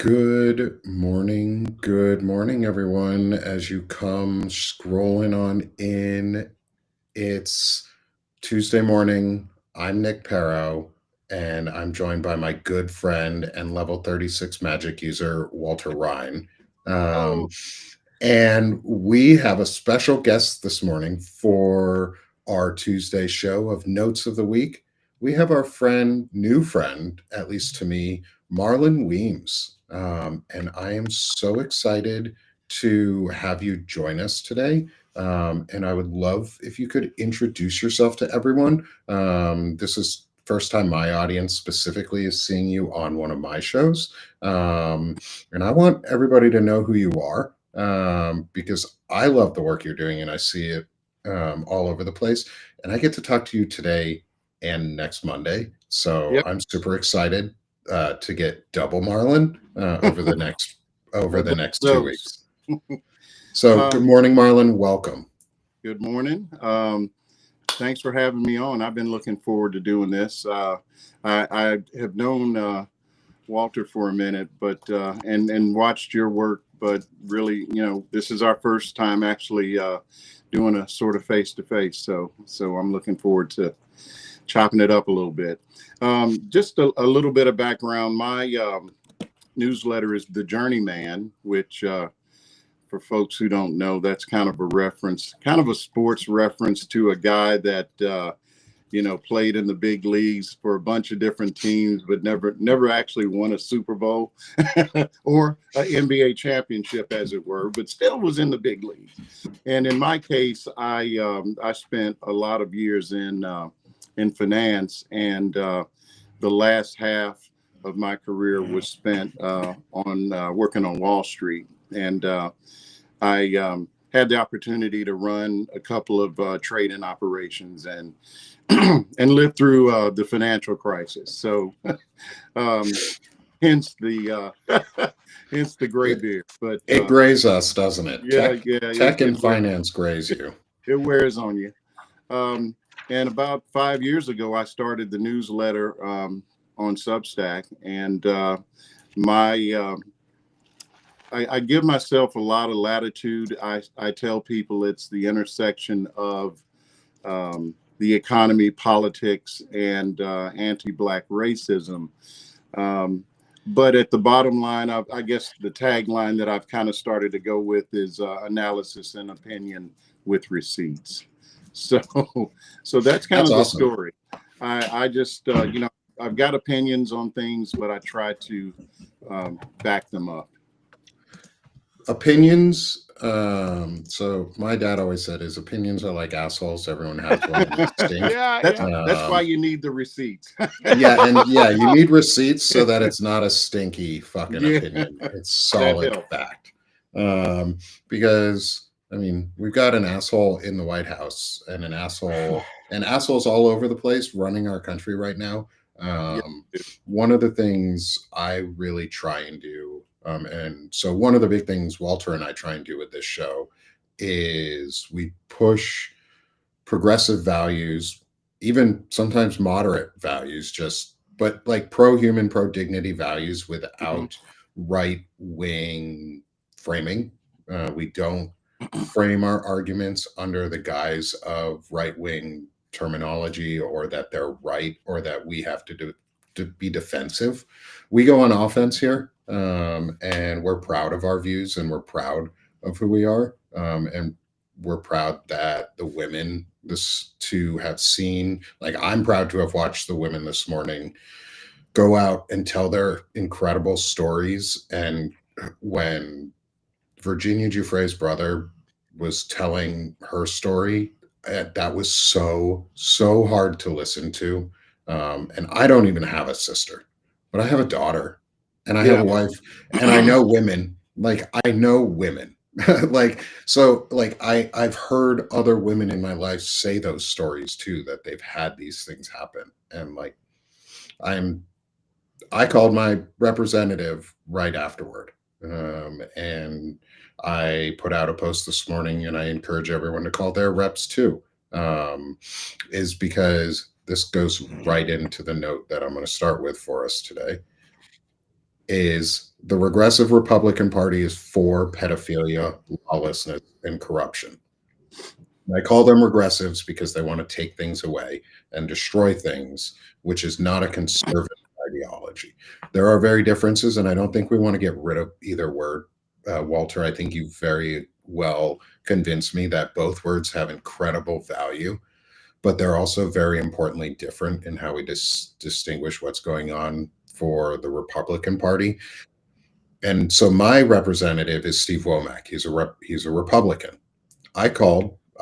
Good morning, everyone. As you come scrolling on in, it's Tuesday morning. I'm Nick Paro, and I'm joined by my good friend and level 36 magic user, Walter Rhein. Oh, Um, and we have a special guest this morning for our Tuesday show of Notes of the Week. We have our new friend, at least to me, Marlon Weems. And I am so excited to have you join us today. And I would love if you could introduce yourself to everyone. This is first time my audience specifically is seeing you on one of my shows. And I want everybody to know who you are because I love the work you're doing and I see it all over the place. And I get to talk to you today and next Monday. So yep. I'm super excited to get double Marlin over the next two Those. weeks. So good Um, morning, Marlon. Welcome. Good morning. Thanks for having me on. I've been looking forward to doing this. I have known Walter for a minute, but and watched your work, but really, this is our first time actually doing a sort of face to face. So I'm looking forward to chopping it up a little bit. Just a little bit of background. My newsletter is The Journeyman, which for folks who don't know, that's kind of a reference, kind of a sports reference to a guy that played in the big leagues for a bunch of different teams, but never actually won a Super Bowl or an NBA championship, as it were, but still was in the big leagues. And in my case, I spent a lot of years in finance, and the last half of my career was spent on working on Wall Street. And I had the opportunity to run a couple of trading operations and and live through the financial crisis. So, um, hence the hence the gray It, beard. But it grays us, doesn't it? yeah, yeah, Tech it and finance grays you. it wears on you. Um, and about 5 years ago, I started the newsletter on Substack, and my I give myself a lot of latitude. I tell people it's the intersection of the economy, politics, and anti-Black racism. Um, but at the bottom line, I guess the tagline that I've kind of started to go with is analysis and opinion with receipts. So, so that's kind That's of the awesome. story. I just, I've got opinions on things, but I try to back them up. Opinions. So my dad always said his opinions are like assholes. Everyone has one and they stink. Yeah, that's why you need the receipts. Yeah, you need receipts so that it's not a stinky fucking Yeah, opinion. It's that solid helps. fact. Because I mean, we've got an asshole in the White House and assholes all over the place running our country right now. Yeah. One of the things I really try and do, and so one of the big things Walter and I try and do with this show is we push progressive values, even sometimes moderate values, just but like pro-human, pro-dignity values Mhm. without right-wing framing. We don't frame our arguments under the guise of right-wing terminology or that they're right or that we have to do to be defensive. We go on offense here, and we're proud of our views and we're proud of who we are, and we're proud that the women this to have seen, like I'm proud to have watched the women this morning go out and tell their incredible stories. And when Virginia Giuffre's brother was telling her story, that was so hard to listen to. And I don't even have a sister, but I have a daughter and I have Yeah. a wife, and I know women. Like I know women. I've heard other women in my life say those stories too, that they've had these things happen. And like I'm I called my representative right afterward. And I put out a post this morning and I encourage everyone to call their reps too, is because this goes right into the note that I'm going to start with for us today. Is The Regressive Republican Party is for pedophilia, lawlessness, and corruption. I call them regressives because they want to take things away and destroy things, which is not a conservative ideology. There are very differences, and I don't think we want to get rid of either word. Walter, I think you very well convinced me that both words have incredible value, but they're also very importantly different in how we distinguish what's going on for the Republican Party. And so my representative is Steve Womack. He's a Republican. I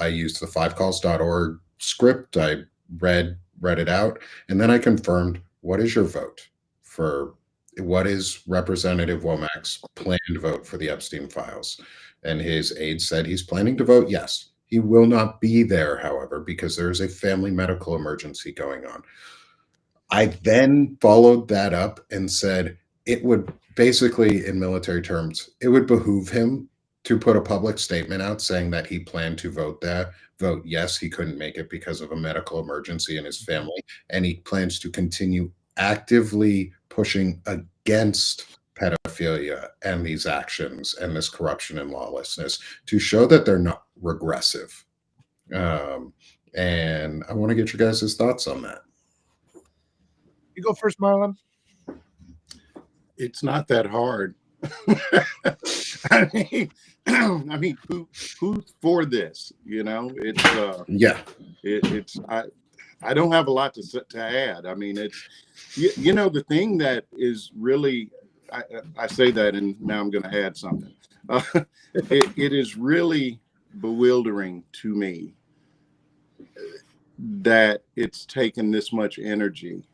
used the fivecalls.org script. I read it out, and then I confirmed, what is your vote for what is Representative Womack's planned vote for the Epstein files? And his aide said he's planning to vote yes. He will not be there, however, because there is a family medical emergency going on. I then followed that up and said it would basically, in military terms, it would behoove him to put a public statement out saying that he planned to vote yes. He couldn't make it because of a medical emergency in his family, and he plans to continue actively pushing against pedophilia and these actions and this corruption and lawlessness to show that they're not regressive. And I want to get your guys' thoughts on that. You go first, Marlon. It's not that hard. I mean, who's for this? You know, it's I don't have a lot to add. I mean, it's you know, the thing that is really, I say that, and now I'm going to add something. It is really bewildering to me that it's taken this much energy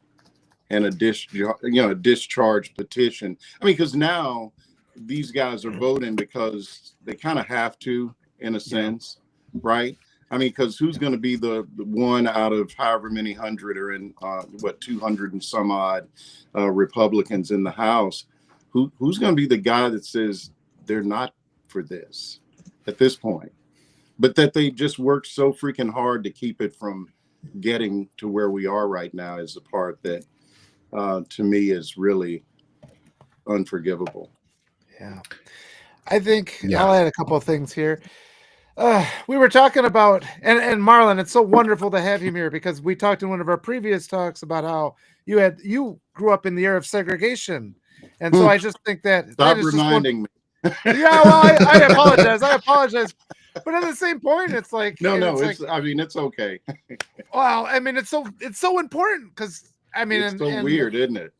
and a discharge petition. I mean, because now these guys are voting because they kind of have to, in a sense, right? I mean, because who's going to be the one out of however many hundred are in 200 and some odd Republicans in the House? Who's going to be the guy that says they're not for this at this point, but that they just worked so freaking hard to keep it from getting to where we are right now is the part that to me is really unforgivable. Yeah, I think I'll add a couple of things here. We were talking about, and Marlon, it's so wonderful to have you here because we talked in one of our previous talks about how you grew up in the era of segregation, and so I just think that Stop reminding me. Yeah, well, I apologize, but at the same point, it's like I mean, it's okay. Well, I mean, it's so important because I mean, it's weird, isn't it?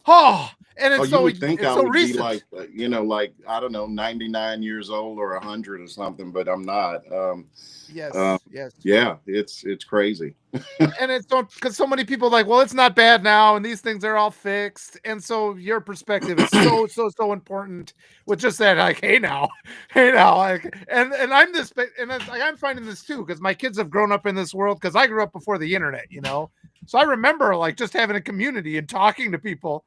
Oh, and it's you would think I would recent. be like I don't know, 99 years old or 100 or something, but I'm not. Yes. Yeah, it's crazy. And it's because so many people are like, well, it's not bad now, and these things are all fixed, and so your perspective is so important with just that, like, hey now, like, and I'm this, and it's like I'm finding this too because my kids have grown up in this world because I grew up before the internet, you know, so I remember like just having a community and talking to people,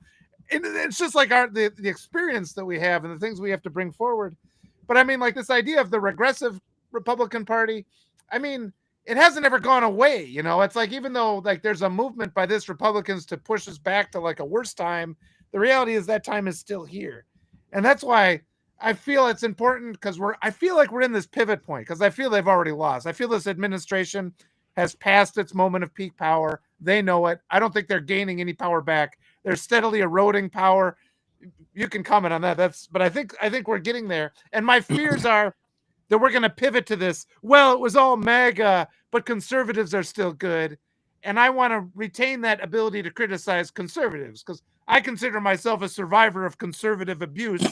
and it's just like the experience that we have and the things we have to bring forward. But I mean, like this idea of the regressive Republican Party, I mean, it hasn't ever gone away, you know. It's like even though like there's a movement by this Republicans to push us back to like a worse time, the reality is that time is still here. And that's why I feel it's important because I feel like we're in this pivot point because I feel they've already lost. I feel this administration has passed its moment of peak power. They know it. I don't think they're gaining any power back. They're steadily eroding power. You can comment on that. But I think we're getting there. And my fears are that we're going to pivot to this. Well, it was all MAGA, but conservatives are still good. And I want to retain that ability to criticize conservatives because I consider myself a survivor of conservative abuse.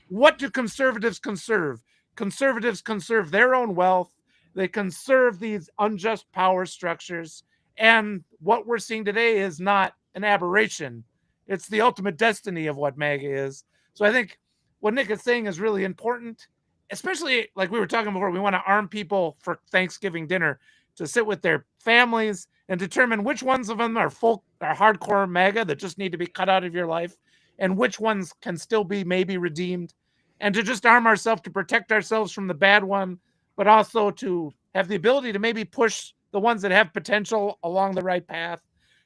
What do conservatives conserve? Conservatives conserve their own wealth. They conserve these unjust power structures. And what we're seeing today is not an aberration. It's the ultimate destiny of what MAGA is. So I think what Nick is saying is really important, especially like we were talking before. We want to arm people for Thanksgiving dinner to sit with their families and determine which ones of them are hardcore MAGA that just need to be cut out of your life and which ones can still be maybe redeemed, and to just arm ourselves to protect ourselves from the bad one, but also to have the ability to maybe push the ones that have potential along the right path.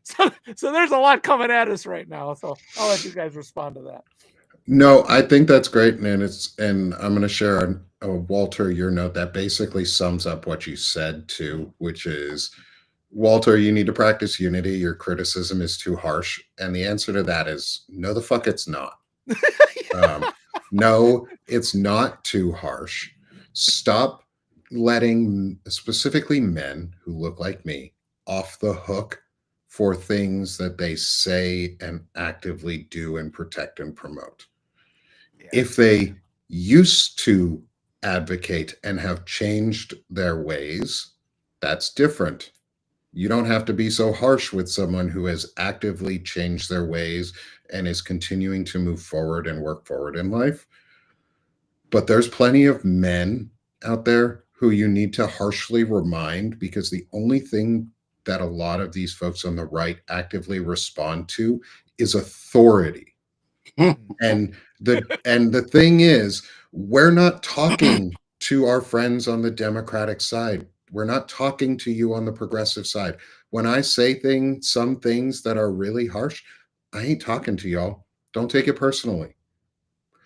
So there's a lot coming at us right now. So I'll let you guys respond to that. No, I think that's great, and I'm going to share Walter, your note that basically sums up what you said too, which is, Walter, you need to practice unity. Your criticism is too harsh, and the answer to that is no, the fuck, it's not. Um, no, it's not too harsh. Stop letting specifically men who look like me off the hook for things that they say and actively do and protect and promote. Yeah. If they used to advocate and have changed their ways, that's different. You don't have to be so harsh with someone who has actively changed their ways and is continuing to move forward and work forward in life. But there's plenty of men out there who you need to harshly remind, because the only thing that a lot of these folks on the right actively respond to is authority. And the thing is, we're not talking to our friends on the Democratic side. We're not talking to you on the progressive side. When I say some things that are really harsh, I ain't talking to y'all. Don't take it personally.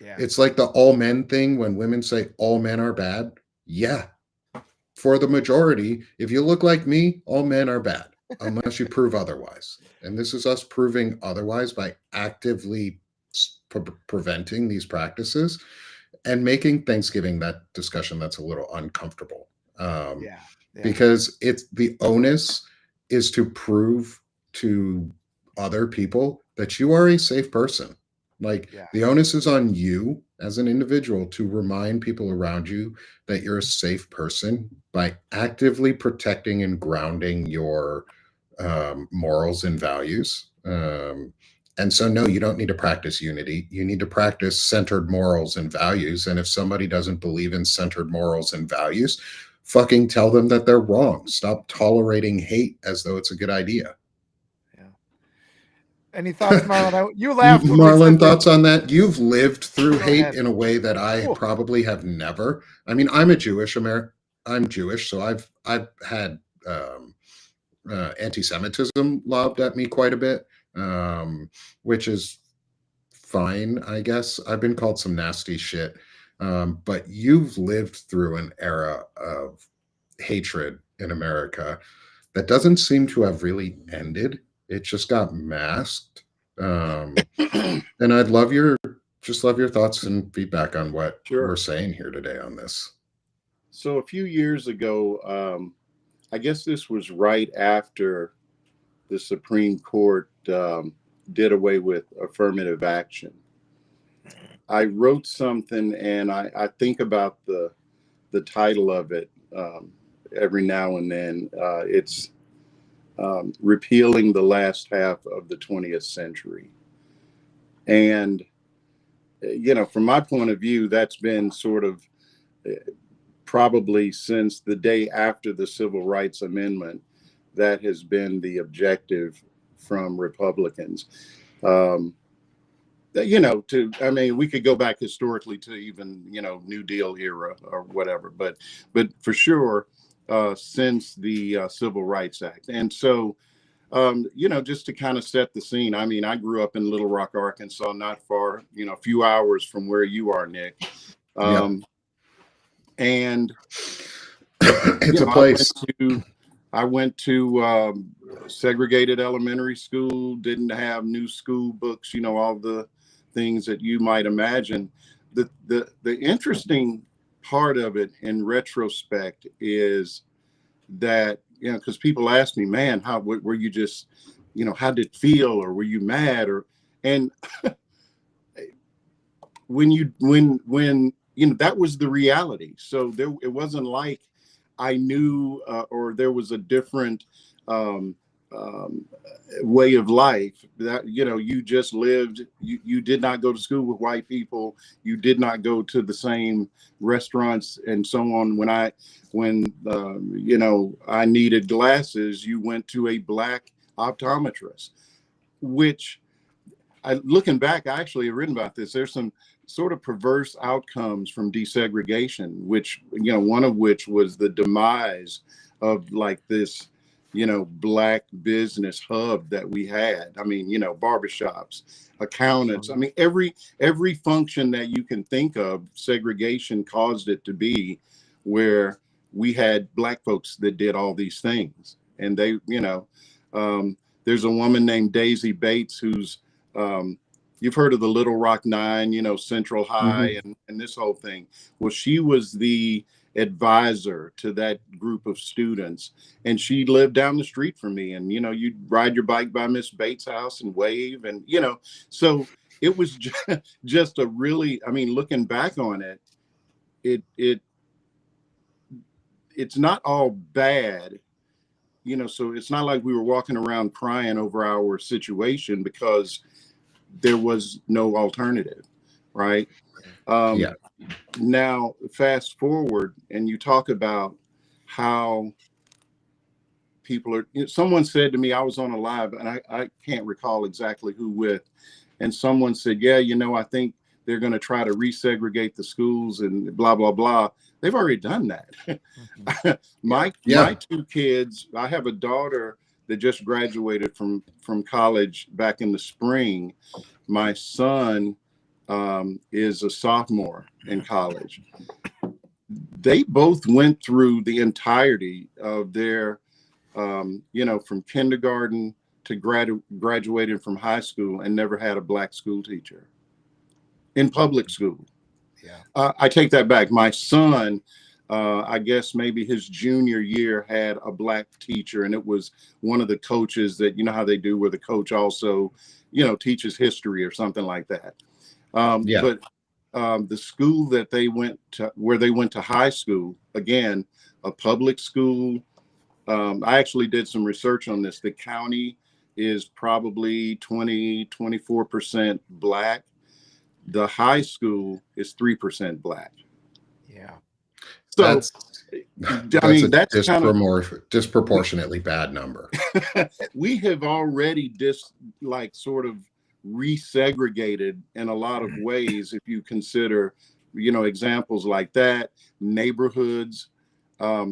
Yeah. It's like the all men thing when women say all men are bad. Yeah, for the majority, if you look like me, all men are bad unless you prove otherwise. And this is us proving otherwise by actively preventing these practices and making Thanksgiving that discussion that's a little uncomfortable. Yeah. Yeah. Because it's the onus is to prove to other people that you are a safe person. Like, Yeah. the onus is on you as an individual to remind people around you that you're a safe person by actively protecting and grounding your morals and values. And so, no, you don't need to practice unity. You need to practice centered morals and values. And if somebody doesn't believe in centered morals and values, fucking tell them that they're wrong. Stop tolerating hate as though it's a good idea. Yeah. Any thoughts, Marlon? You laughed when we Marlon, said that. thoughts on that? You've lived through Go hate ahead. in a way that I Ooh. probably have never. I mean, I'm a Jewish American. I'm Jewish, so I've had anti-Semitism lobbed at me quite a bit, which is fine, I guess. I've been called some nasty shit, but you've lived through an era of hatred in America that doesn't seem to have really ended. It just got masked. And I'd love your thoughts and feedback on what we're Sure. saying here today on this. So a few years ago, I guess this was right after the Supreme Court did away with affirmative action. I wrote something, and I think about the title of it every now and then. It's repealing the last half of the 20th century, and from my point of view, that's been sort of probably since the day after the Civil Rights Amendment, that has been the objective from Republicans. I mean, we could go back historically to even, New Deal era or whatever, but for sure, since the Civil Rights Act. And so, just to kind of set the scene, I mean, I grew up in Little Rock, Arkansas, not far, a few hours from where you are, Nick. Yep. And It's a place. I went to segregated elementary school, didn't have new school books, all the things that you might imagine. The interesting part of it in retrospect is that, because people ask me, man, how were you just, how did it feel, or were you mad, and when that was the reality. So it wasn't like I knew or there was a different way of life that, you just lived. You did not go to school with white people. You did not go to the same restaurants and so on. When I needed glasses, you went to a black optometrist, which looking back, I actually have written about this. There's some sort of perverse outcomes from desegregation, which, one of which was the demise of like this Black business hub that we had. I mean, barbershops, accountants. I mean, every function that you can think of, segregation caused it to be where we had Black folks that did all these things. And they, there's a woman named Daisy Bates who's, you've heard of the Little Rock Nine, Central High, and this whole thing. Well, she was the advisor to that group of students, and she lived down the street from me. And you'd ride your bike by Miss Bates' house and wave, and so it was just a really, I mean, looking back on it, it's not all bad. So it's not like we were walking around crying over our situation because there was no alternative, right? Yeah. Now, fast forward, and you talk about how people are, someone said to me, I was on a live, and I can't recall exactly who with, and someone said, yeah, I think they're going to try to resegregate the schools and blah, blah, blah. They've already done that. My two kids, I have a daughter that just graduated from college back in the spring. My son is a sophomore in college. They both went through the entirety of their, from kindergarten to graduating from high school and never had a Black school teacher in public school. Yeah. I take that back. My son, I guess maybe his junior year had a Black teacher, and it was one of the coaches that, how they do where the coach also, teaches history or something like that. But the school that they went to, where they went to high school, again, a public school. I actually did some research on this. The county is probably 24% Black. The high school is 3% Black. Yeah. So that's kind of disproportionately bad number. We have already sort of resegregated in a lot of ways. If you consider, examples like that, neighborhoods, are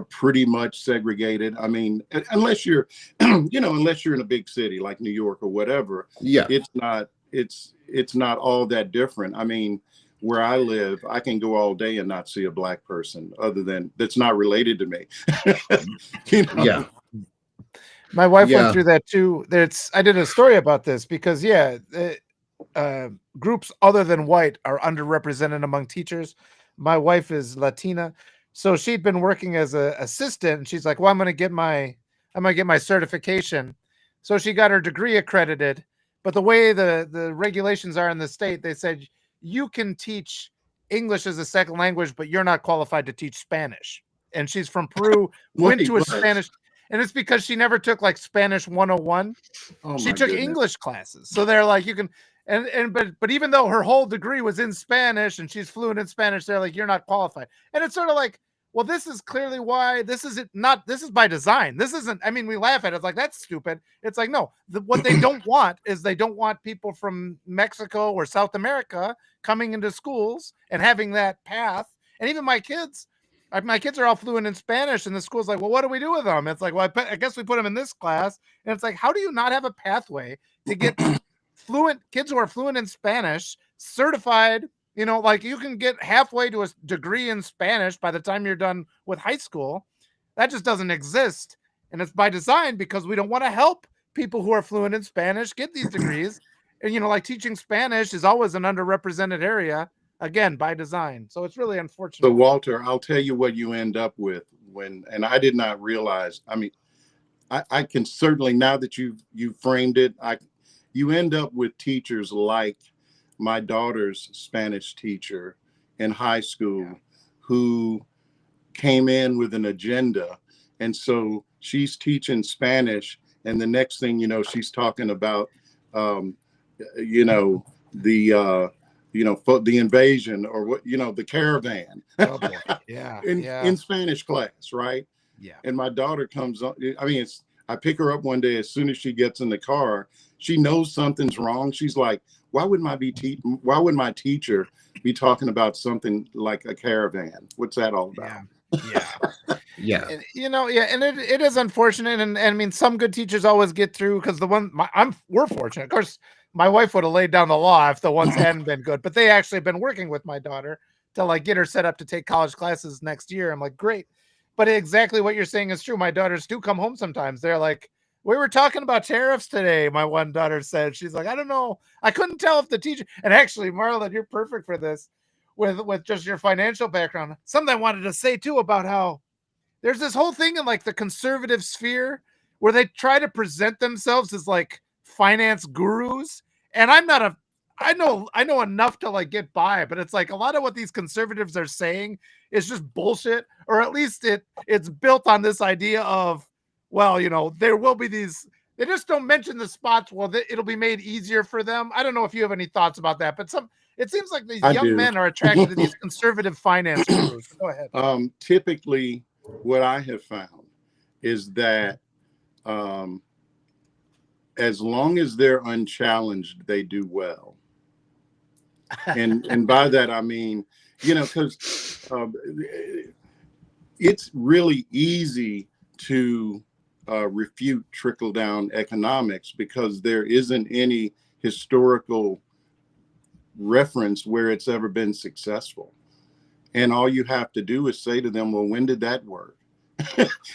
pretty much segregated. I mean, unless you're, unless you're in a big city like New York or whatever, it's not all that different. I mean, where I live, I can go all day and not see a Black person other than that's not related to me. Yeah. My wife went through that too. I did a story about this because groups other than white are underrepresented among teachers. My wife is Latina, so she'd been working as an assistant, and she's like, "Well, I'm going to get my certification." So she got her degree accredited, but the way the regulations are in the state, they said you can teach English as a second language, but you're not qualified to teach Spanish. And she's from Peru, went to a Spanish. And it's because she never took like Spanish 101. She took English classes. So they're like, you can, but even though her whole degree was in Spanish and she's fluent in Spanish, they're like, you're not qualified. And it's sort of like, well, this is clearly why this is by design. This isn't, I mean, we laugh at it. It's like, that's stupid. It's like, no, what they don't want is they don't want people from Mexico or South America coming into schools and having that path. And even my kids are all fluent in Spanish, and the school's like, well, what do we do with them? It's like, well, I guess we put them in this class. And it's like, how do you not have a pathway to get fluent kids who are fluent in Spanish certified? Like you can get halfway to a degree in Spanish by the time you're done with high school. That just doesn't exist. And it's by design because we don't want to help people who are fluent in Spanish get these degrees. And, like teaching Spanish is always an underrepresented area. Again, by design. So it's really unfortunate. So Walter, I'll tell you what you end up with and I did not realize, I mean, I can certainly, now that you framed it, you end up with teachers like my daughter's Spanish teacher in high school who came in with an agenda. And so she's teaching Spanish. And the next thing you know, she's talking about, the invasion or what, the caravan. Oh, in Spanish class, right? Yeah. And my daughter comes on. I mean, I pick her up one day as soon as she gets in the car. She knows something's wrong. She's like, why would my teacher be talking about something like a caravan? What's that all about? Yeah. Yeah. And, yeah, and it is unfortunate, and I mean, some good teachers always get through because we're fortunate. Of course, my wife would have laid down the law if the ones hadn't been good, but they actually have been working with my daughter to like get her set up to take college classes next year. I'm like, great, but exactly what you're saying is true. My daughters do come home sometimes. They're like, we were talking about tariffs today. My one daughter said, she's like, I don't know, I couldn't tell if the teacher. And actually, Marlon, you're perfect for this with just your financial background. Something I wanted to say too about how there's this whole thing in like the conservative sphere where they try to present themselves as like finance gurus. And I know enough to like get by, but it's like a lot of what these conservatives are saying is just bullshit, or at least it's built on this idea of, well, there will be these, they just don't mention the spots. Well, it'll be made easier for them. I don't know if you have any thoughts about that, but it seems like these I young do. men are attracted to these conservative finance gurus. Go ahead. Typically, what I have found is that as long as they're unchallenged, they do well. And by that I mean, because it's really easy to refute trickle down economics because there isn't any historical reference where it's ever been successful. And all you have to do is say to them, well, when did that work?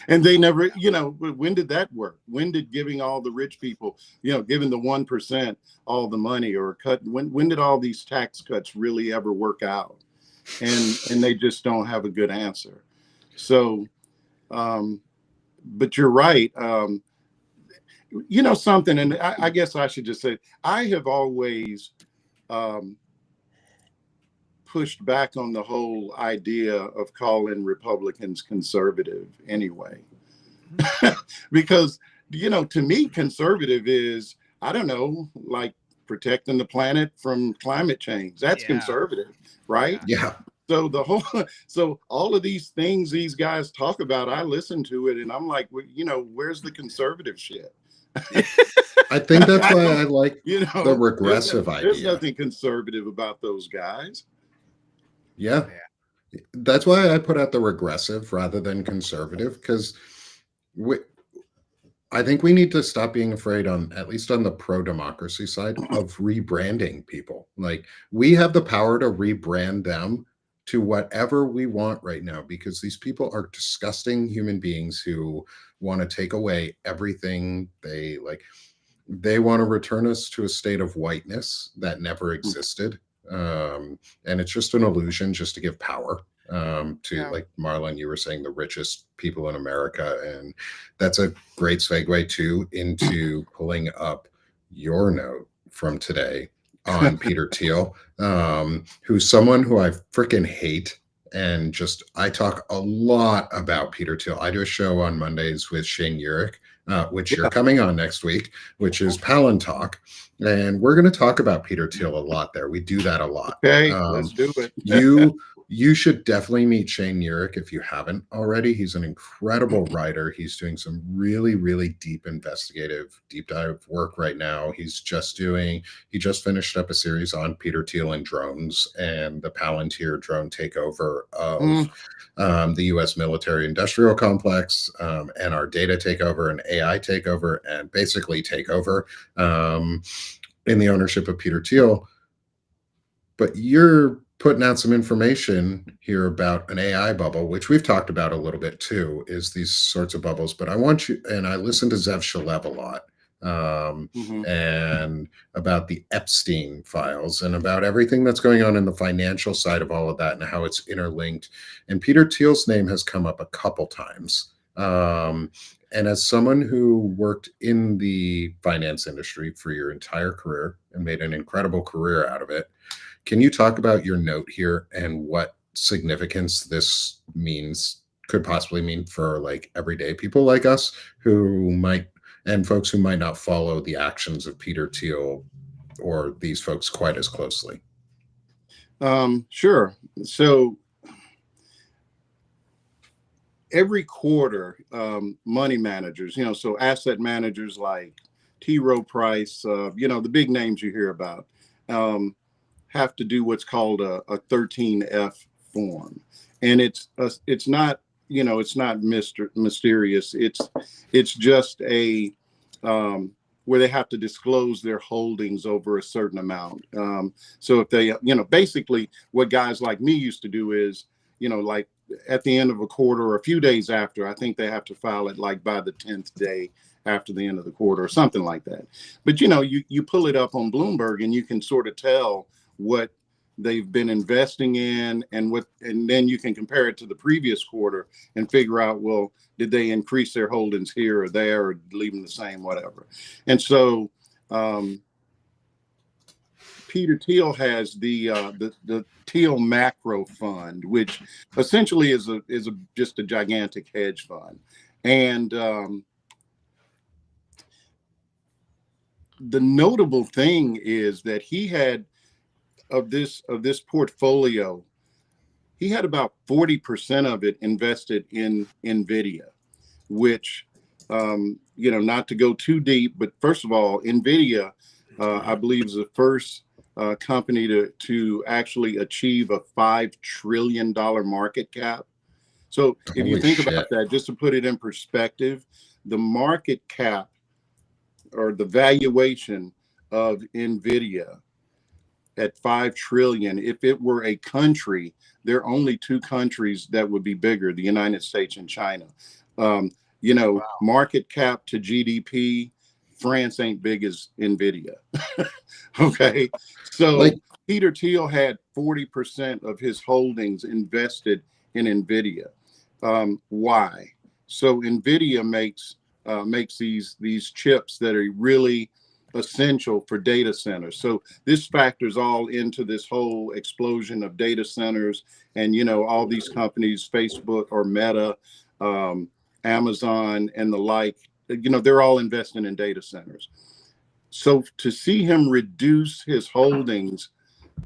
And they never, when did that work? When did giving all the rich people, giving the 1% all the money, or when did all these tax cuts really ever work out? And they just don't have a good answer. So, but you're right. Something, and I guess I should just say, I have always pushed back on the whole idea of calling Republicans conservative anyway. Because, to me, conservative is, I don't know, like protecting the planet from climate change. That's conservative, right? Yeah. So so all of these things these guys talk about, I listen to it and I'm like, well, where's the conservative shit? I think that's why I like the regressive idea. There's nothing conservative about those guys. Yeah. That's why I put out the regressive rather than conservative, because I think we need to stop being afraid, at least on the pro-democracy side, of rebranding people. Like, we have the power to rebrand them to whatever we want right now, because these people are disgusting human beings who want to take away everything they like. They want to return us to a state of whiteness that never existed. And it's just an illusion just to give power like Marlon, you were saying, the richest people in America. And that's a great segue too into pulling up your note from today on Peter Thiel, who's someone who I freaking hate. And I talk a lot about Peter Thiel. I do a show on Mondays with Shane Urich, which you're coming on next week, which is Palin Talk. And we're going to talk about Peter Thiel a lot there. We do that a lot. Okay, let's do it. You should definitely meet Shane Urich if you haven't already. He's an incredible writer. He's doing some really, really deep investigative, deep dive work right now. He just finished up a series on Peter Thiel and drones and the Palantir drone takeover of the U.S. military industrial complex, and our data takeover and AI takeover, and basically takeover in the ownership of Peter Thiel. But you're putting out some information here about an AI bubble, which we've talked about a little bit too, is these sorts of bubbles. But I want you, and I listen to Zev Shalev a lot, and about the Epstein files and about everything that's going on in the financial side of all of that and how it's interlinked. And Peter Thiel's name has come up a couple times. And as someone who worked in the finance industry for your entire career and made an incredible career out of it, can you talk about your note here and what significance this could possibly mean for like everyday people like us and folks who might not follow the actions of Peter Thiel or these folks quite as closely? Sure. So every quarter, money managers, so asset managers like T. Rowe Price, the big names you hear about, have to do what's called a 13F form. And it's not it's not mysterious. It's just a where they have to disclose their holdings over a certain amount. So if they, basically what guys like me used to do is, like at the end of a quarter or a few days after, I think they have to file it like by the 10th day after the end of the quarter or something like that. But, you pull it up on Bloomberg and you can sort of tell what they've been investing in and then you can compare it to the previous quarter and figure out, well, did they increase their holdings here or there or leave them the same, whatever. And so Peter Thiel has the Thiel Macro Fund, which essentially is just a gigantic hedge fund. And the notable thing is that he had of this portfolio, he had about 40% of it invested in NVIDIA, which, not to go too deep, but first of all, NVIDIA, I believe, is the first company to actually achieve a $5 trillion market cap. So if you think about that, just to put it in perspective, the market cap or the valuation of NVIDIA at 5 trillion, if it were a country, there are only two countries that would be bigger, the United States and China. Wow. Market cap to GDP, France ain't big as NVIDIA. Okay. So Peter Thiel had 40% of his holdings invested in NVIDIA. Why? So NVIDIA makes these chips that are really essential for data centers. So this factors all into this whole explosion of data centers and, all these companies, Facebook or Meta, Amazon and the like, they're all investing in data centers. So to see him reduce his holdings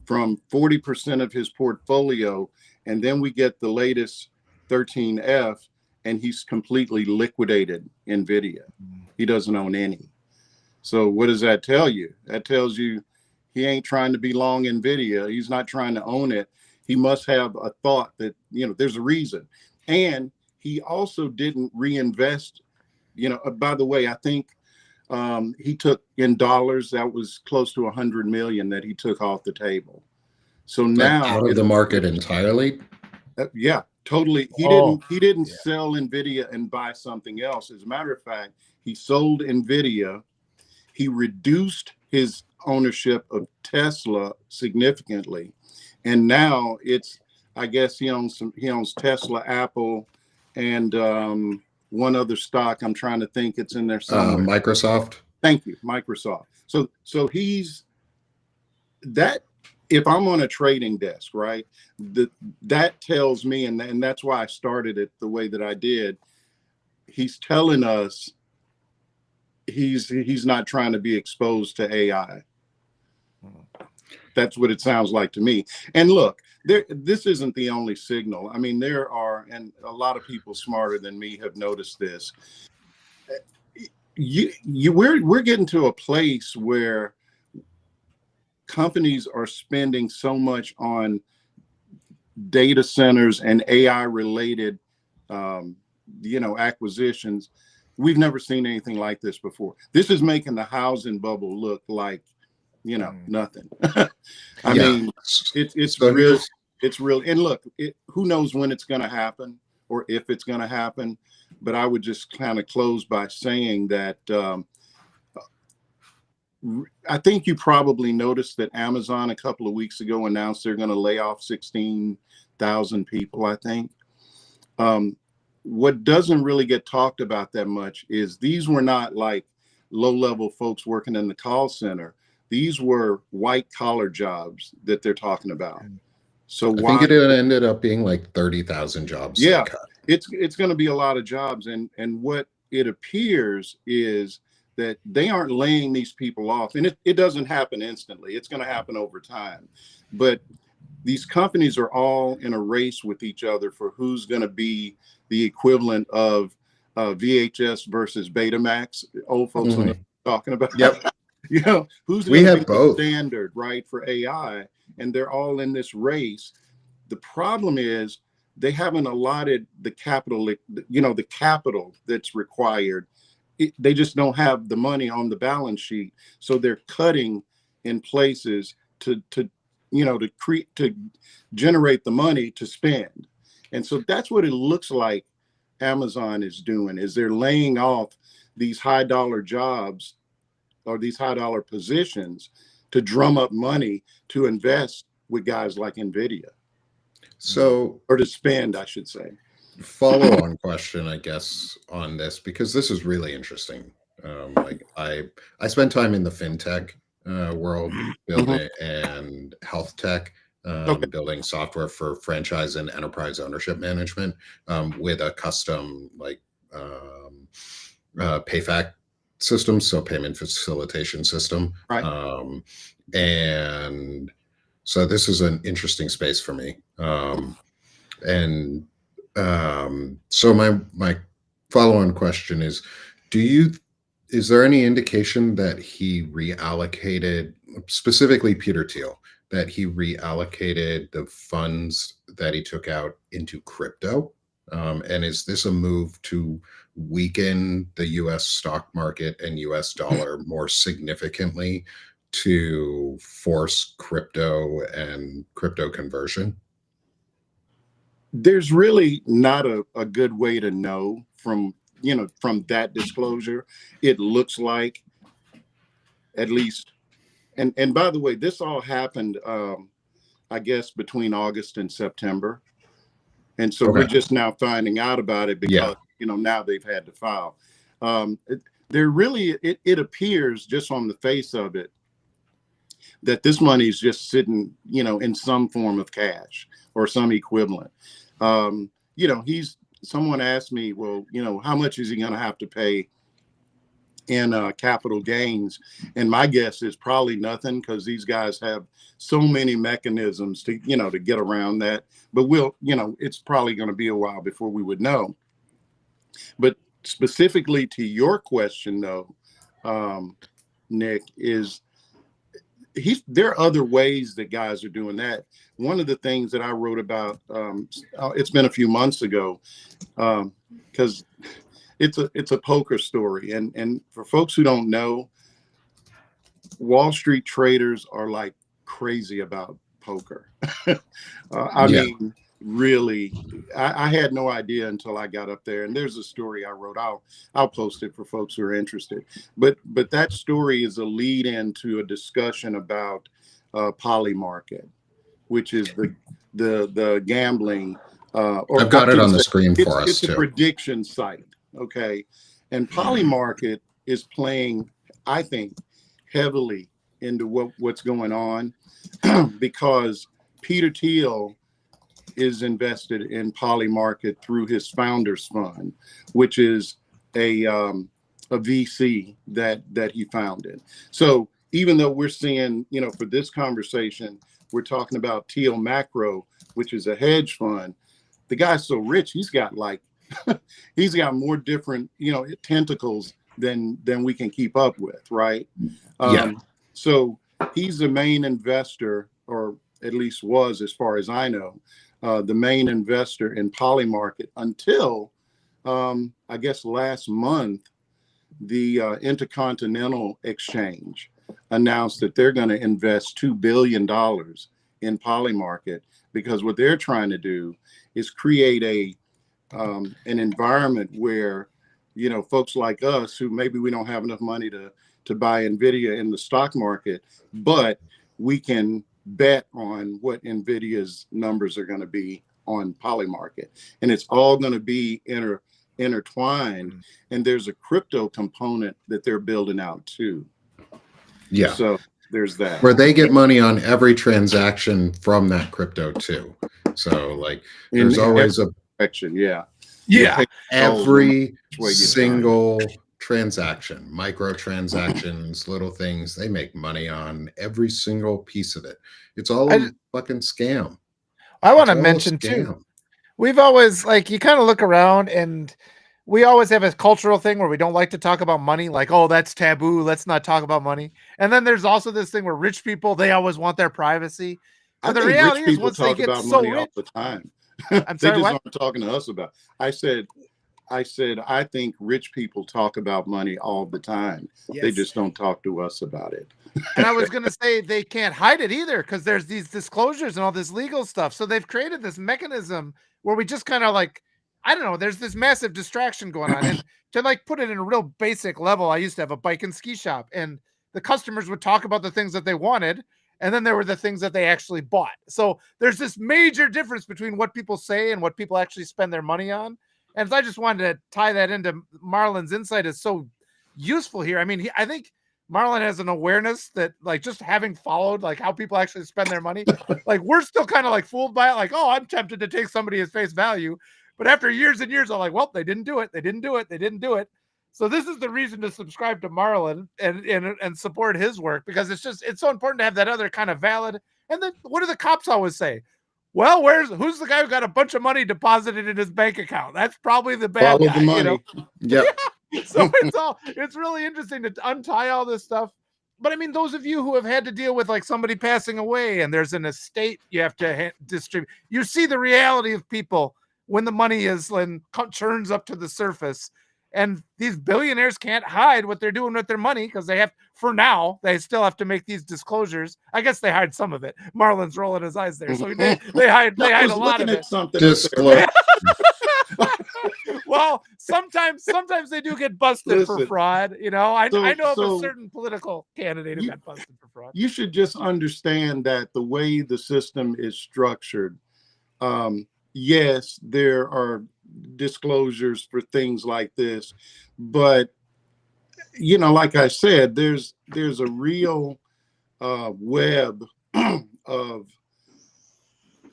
from 40% of his portfolio, and then we get the latest 13F and he's completely liquidated NVIDIA. He doesn't own any. So what does that tell you? That tells you he ain't trying to be long NVIDIA. He's not trying to own it. He must have a thought that, there's a reason. And he also didn't reinvest. By the way, I think he took in dollars, that was close to 100 million that he took off the table. So now out of the market entirely. Yeah, totally. He didn't sell NVIDIA and buy something else. As a matter of fact, he sold NVIDIA. He reduced his ownership of Tesla significantly, and now I guess he owns Tesla, Apple, and one other stock. I'm trying to think. It's in there somewhere. Microsoft. Thank you, Microsoft. So he's that. If I'm on a trading desk, right, that tells me, and that's why I started it the way that I did. He's telling us he's not trying to be exposed to AI. That's what it sounds like to me. And look, this isn't the only signal. I mean, there are, and a lot of people smarter than me have noticed this. We're getting to a place where companies are spending so much on data centers and AI related, acquisitions. We've never seen anything like this before. This is making the housing bubble look like, nothing. I mean, it's real. It's real. And look, who knows when it's going to happen or if it's going to happen. But I would just kind of close by saying that I think you probably noticed that Amazon a couple of weeks ago announced they're going to lay off 16,000 people, I think. What doesn't really get talked about that much is these were not like low-level folks working in the call center. These were white-collar jobs that they're talking about. So I think it ended up being like 30,000 jobs. Yeah, it's going to be a lot of jobs. And what it appears is that they aren't laying these people off. And it doesn't happen instantly. It's going to happen over time. But these companies are all in a race with each other for who's going to be the equivalent of VHS versus Betamax. Old folks know what I'm talking about. Yep. Who's going to be the standard, right, for AI? And they're all in this race. The problem is they haven't allotted the capital, the capital that's required. They just don't have the money on the balance sheet. So they're cutting in places to generate the money to spend. And so that's what it looks like Amazon is doing, is they're laying off these high dollar jobs or these high dollar positions to drum up money to invest with guys like NVIDIA. So, or to spend, I should say. Follow on question, I guess, on this, because this is really interesting. Like I spent time in the fintech world building and health tech, building software for franchise and enterprise ownership management with a custom PayFac system, so payment facilitation system. Right. And so this is an interesting space for me. So my follow-on question is, is there any indication that he reallocated, specifically Peter Thiel, that he reallocated the funds that he took out into crypto? And is this a move to weaken the US stock market and US dollar more significantly to force crypto and crypto conversion? There's really not a good way to know from that disclosure. It looks like, at least, and by the way, this all happened, I guess, between August and September. And so we're just now finding out about it because, now they've had to file. It appears just on the face of it that this money is just sitting, in some form of cash or some equivalent. Someone asked me, well, how much is he going to have to pay in capital gains? And my guess is probably nothing, because these guys have so many mechanisms to get around that. But it's probably going to be a while before we would know. But specifically to your question, though, Nick, there are other ways that guys are doing that. One of the things that I wrote about, it's been a few months ago, because it's a poker story. And for folks who don't know, Wall Street traders are like crazy about poker. I mean, really, I had no idea until I got up there. And there's a story I wrote. I'll post it for folks who are interested. But that story is a lead into a discussion about Polymarket, which is the gambling. I've got it on the screen for us. It's a prediction site. Okay. And Polymarket is playing, I think, heavily into what's going on because Peter Thiel is invested in Polymarket through his founders fund, which is a VC that he founded. So even though we're seeing, for this conversation, we're talking about Thiel Macro, which is a hedge fund, the guy's so rich, he's got he's got more different, tentacles than we can keep up with, right? So he's the main investor, or at least was, as far as I know, the main investor in Polymarket until, I guess, last month, the Intercontinental Exchange announced that they're going to invest $2 billion in Polymarket, because what they're trying to do is create an environment where, folks like us, who maybe we don't have enough money to buy NVIDIA in the stock market, but we can bet on what NVIDIA's numbers are going to be on Polymarket. And it's all going to be intertwined. And there's a crypto component that they're building out too. Yeah. So there's that. Where they get money on every transaction from that crypto too. So there's always a section. Yeah. Every single transaction, micro transactions, little things, they make money on every single piece of it. It's all a fucking scam. I want to mention too, we've always, you kind of look around and we always have a cultural thing where we don't like to talk about money. Like, oh, that's taboo. Let's not talk about money. And then there's also this thing where rich people, they always want their privacy. But the reality is, once they get so rich, all the time. I'm They sorry, just what? aren't talking to us about. I said, I think rich people talk about money all the time. They Yes. just don't talk to us about it. And I was going to say they can't hide it either because there's these disclosures and all this legal stuff. So they've created this mechanism where we just kind of like, I don't know, there's this massive distraction going on. And to like put it in a real basic level, I used to have a bike and ski shop, and the customers would talk about the things that they wanted. And then there were the things that they actually bought. So there's this major difference between what people say and what people actually spend their money on. And I just wanted to tie that into Marlon's insight is so useful here. I mean, I think Marlon has an awareness that like just having followed like how people actually spend their money, like we're still kind of like fooled by it. Like, oh, I'm tempted to take somebody at face value. But after years and years, I'm like, well, they didn't do it. They didn't do it. They didn't do it. So this is the reason to subscribe to Marlon and support his work, because it's so important to have that other kind of valid. And then what do the cops always say? Well, who's the guy who got a bunch of money deposited in his bank account? That's probably the bad Follow guy, the money. Yep. So it's really interesting to untie all this stuff. But I mean, those of you who have had to deal with like somebody passing away and there's an estate you have to distribute, you see the reality of people when the money churns up to the surface. And these billionaires can't hide what they're doing with their money because for now, they still have to make these disclosures. I guess they hide some of it. Marlon's rolling his eyes there. So they hide a lot of it. Disclosure. Well, sometimes they do get busted for fraud. You know, I know of a certain political candidate who got busted for fraud. You should just understand that the way the system is structured, yes, there are disclosures for things like this, but you know, like I said, there's a real web of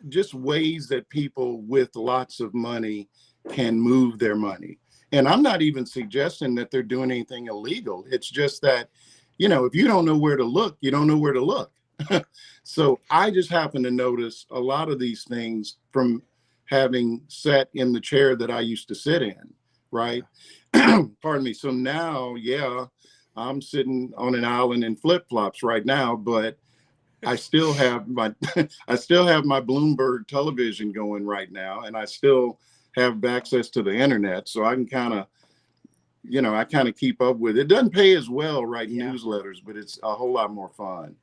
just ways that people with lots of money can move their money. And I'm not even suggesting that they're doing anything illegal. It's just that, you know, if you don't know where to look, you don't know where to look. So I just happen to notice a lot of these things from having sat in the chair that I used to sit in, right? Pardon me. So now, yeah, I'm sitting on an island in flip-flops right now, but I still have my Bloomberg television going right now, and I still have access to the internet, so I can kind of, you know, I kind of keep up with it. It doesn't pay as well writing newsletters, but it's a whole lot more fun.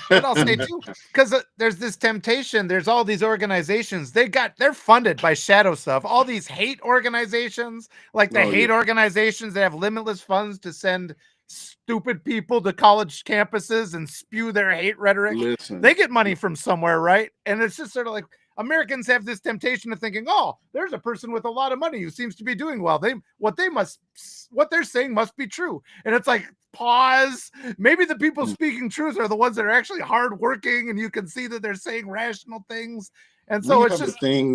But I'll say too, because there's this temptation. There's all these organizations. They're funded by shadow stuff. All these hate organizations, like the hate organizations that have limitless funds to send stupid people to college campuses and spew their hate rhetoric. Listen. They get money from somewhere, right? And it's just sort of like Americans have this temptation of thinking, oh, there's a person with a lot of money who seems to be doing well. What they're saying must be true. And it's like, pause. Maybe the people speaking truth are the ones that are actually hardworking, and you can see that they're saying rational things. And so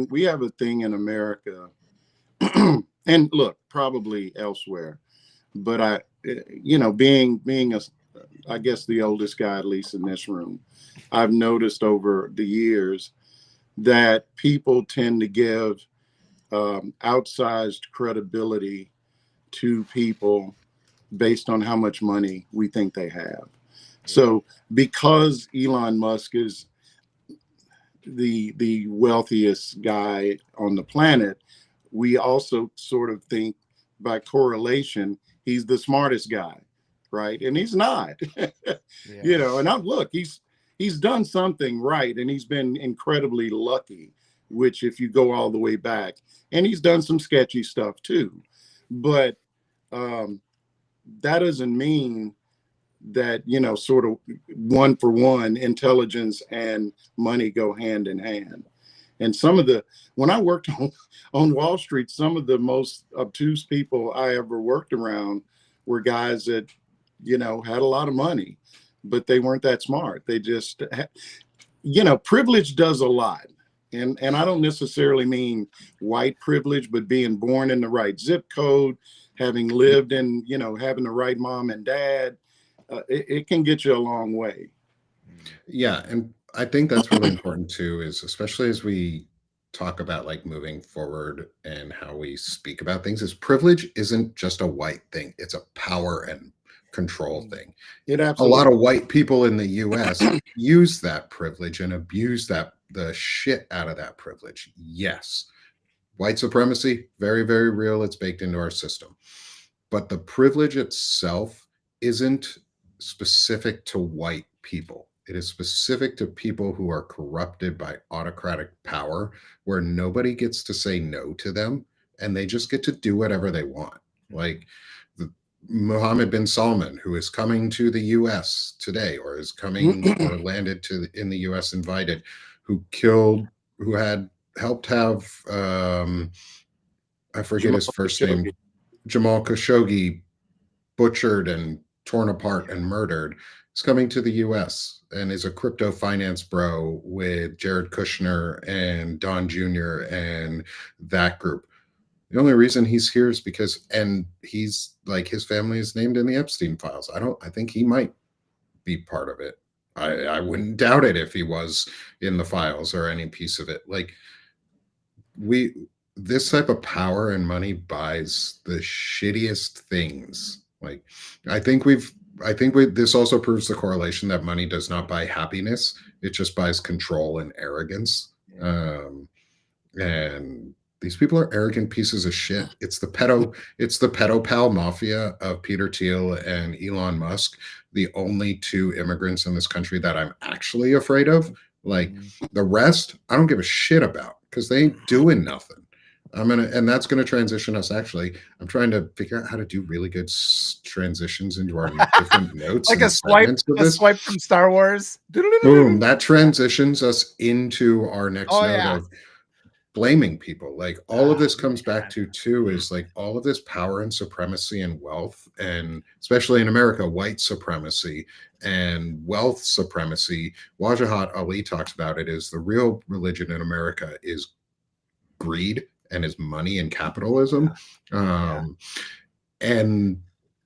we have a thing in America, and look, probably elsewhere, but being I guess the oldest guy, at least in this room, I've noticed over the years that people tend to give outsized credibility to people based on how much money we think they have. So because Elon Musk is the wealthiest guy on the planet, we also sort of think by correlation he's the smartest guy, right? And he's not. You know, and he's done something right, and he's been incredibly lucky, which if you go all the way back, and he's done some sketchy stuff too, but that doesn't mean that, you know, sort of one for one, intelligence and money go hand in hand. And when I worked on Wall Street, some of the most obtuse people I ever worked around were guys that, you know, had a lot of money, but they weren't that smart. They just, you know, privilege does a lot. And I don't necessarily mean white privilege, but being born in the right zip code, having lived in, you know, having the right mom and dad, it can get you a long way. Yeah. And I think that's really important too, is especially as we talk about like moving forward and how we speak about things, is privilege isn't just a white thing. It's a power and control thing. It A absolutely. lot of white people in the US use that privilege and abuse the shit out of that privilege. Yes. White supremacy, very, very real. It's baked into our system. But the privilege itself isn't specific to white people. It is specific to people who are corrupted by autocratic power, where nobody gets to say no to them and they just get to do whatever they want. Like Mohammed bin Salman, who is coming to the US today, or is coming or landed in the US invited, who had helped have, I forget Jamal his first Khashoggi. name, Jamal Khashoggi, butchered and torn apart and murdered, is coming to the US and is a crypto finance bro with Jared Kushner and Don Jr. and that group. The only reason he's here is because, and he's like, his family is named in the Epstein files. I think he might be part of it. I wouldn't doubt it if he was in the files or any piece of it. Like, this type of power and money buys the shittiest things. Like, I think this also proves the correlation that money does not buy happiness. It just buys control and arrogance. And these people are arrogant pieces of shit. It's the pedo-pal mafia of Peter Thiel and Elon Musk, the only two immigrants in this country that I'm actually afraid of. Like, the rest, I don't give a shit about, because they ain't doing nothing. And that's gonna transition us. Actually, I'm trying to figure out how to do really good transitions into our different notes, like and a swipe from Star Wars. Boom! That transitions us into our next note yeah. of blaming people. Like, all of this comes back to too is like all of this power and supremacy and wealth, and especially in America, white supremacy and wealth supremacy. Wajahat Ali talks about it as the real religion in America is greed and is money and capitalism. And